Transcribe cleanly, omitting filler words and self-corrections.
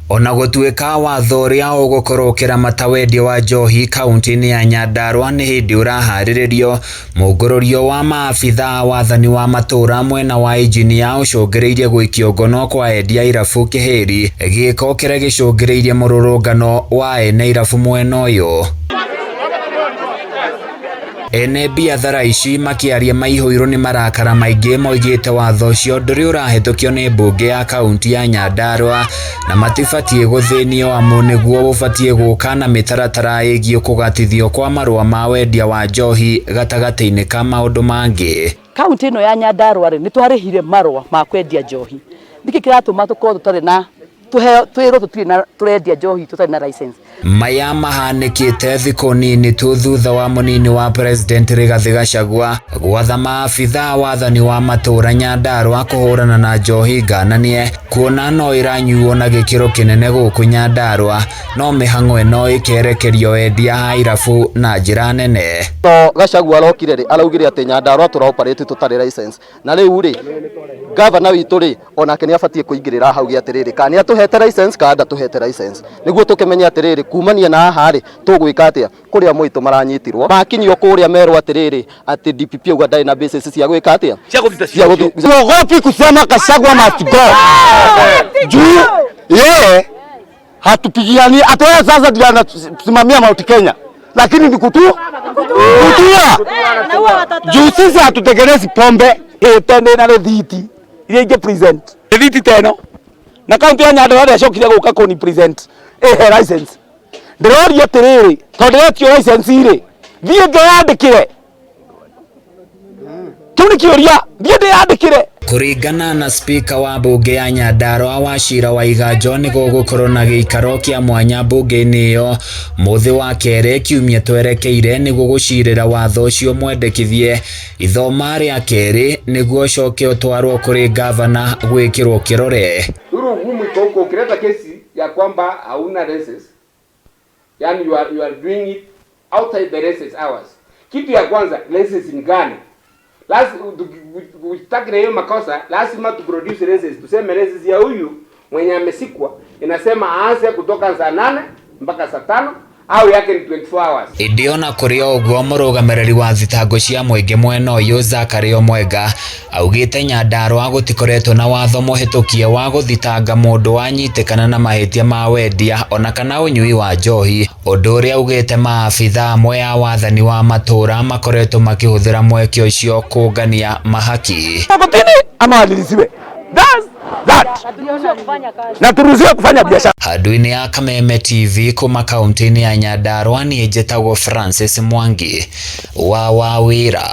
Ona gũtuĩka watho ũrĩa ũgũkorokera matawendia wa njohi kaunti-inĩ ya Nyandarua nĩ hĩndĩ ũraharĩrĩrio, mũngũrũrio wa maabitha wathani wa matũra mwena wa injinia ũcũngĩrĩirie gwĩkio ngono kwa endia irabu kĩhĩri, gĩko kĩrĩa gĩcũngĩrĩirie mũrũrũngano wa ene irabu mwena ũyũ. Ene biathara ici makiaria maihũirwo nĩ marakara maingĩ moigĩte watho ũcio ndũrĩ ũrahetũkio nĩ mbunge ya kaunti ya Nyandarua na matibatiĩ gũthĩnio amu nĩguo ũbatiĩ gũka na mĩtaratara ĩgiĩ kũgatithio kwa marũa ma wendia wa njohi gatagatĩ-inĩ ka maũndũ mangĩ. Kaunti ĩno ya Nyandarua nĩ twarĩhire marũa ma kwendia njohi. Nĩkĩ kĩratũma tũkorwo tũtarĩ na twĩrwo tũtirĩ na tũrendia njohi tũtarĩ na license. Maya mahanĩkĩte thikũ nini tu thutha wa mũnini wa president Rigathĩ Gachagua gwatha maabitha wathani wa matũra Nyandarua kũhũrana na njohi ngananie, kuona no ĩranyuo na gĩkĩro kĩnene gũkũ Nyandarua, no mĩhang'o ĩno ĩkerekerio endia a irabu na njĩra nene. Gachagua arokire rĩ araugire atĩ Nyandarua tũraoperate tũtarĩ license, na rĩu rĩ gavana witũ rĩ onake nĩ abatie kũingĩrĩra hau atĩrĩrĩ kana atũhete license kana tũhete license, nĩguo tũkĩmenya atĩrĩrĩ kumania na haha rĩ tũgwĩka atĩa kũrĩa mũitũ maranyitirwo makinyio kũrĩa merwo atĩrĩrĩ atĩ DPP uga ndai na basis cia gwĩka atĩa cia gũthithia gopi kusema Gachagua must go juu yeye hatupigiani atoe sasa ndio anasimamia Mount Kenya, lakini ni kutua juu sisi hatutegelezi pombe tende na rethiti ile inge present rethiti teno na kaunti ya Nyandarua ndacokire gũka kũni present license ndĩrorio atĩrĩrĩ tondũ ndĩretio license irĩ thiĩ ngeyandĩkĩre kĩu nĩ kĩũria thiĩ ndĩyandĩkĩre. Kũringana na spika wa mbunge ya Nyandarua Wachira Waiganjo nĩ gũgũkorwo na gĩikaro kĩa mwanya mbunge-inĩ ĩyo mũthĩ wa kerĩ kiumia twerekeire nĩguo gũcirĩra watho ũcio mwendekithie ithoma rĩa kerĩ nĩguo ũcoke ũtwarwo kũrĩ gavana gwĩkĩrwo kĩrore. Ruru humu iko ukileta kesi ya kwamba hauna license, yani you are doing it outside the license hours. Kitu ya kwanza license ni gani? Lazima ukitaka hiyo makosa lazima tu produce license. Tuseme license ya huyu mwenye amesikwa inasema aanze kutoka saa 8 mpaka saa 5 au yake ni 24 hours. Indiona kũrĩ ũguo mũrũgamĩrĩri wa thitango cia mũingĩ mwena ũyũ Zakaria Mwega augĩte Nyandarua gũtikoretwo na watho mũhetũkie wa gũthitanga mũndũ wanyitĩkana na mahĩtia ma wendia ona kana ũnyui wa njohi, ũndũ ũrĩa augĩte maabitha amwe ya wathani wa matũra makoretwo makĩhũthĩra mweke ũcio kũngania mahaki. Amalisiwe na turuhusiwe kufanya biashara. Handũ-inĩ ya Kameme TV kuma kaunti-inĩ ya Nyandarua niĩ njĩtagwo Francis Mwangi wa WIRA.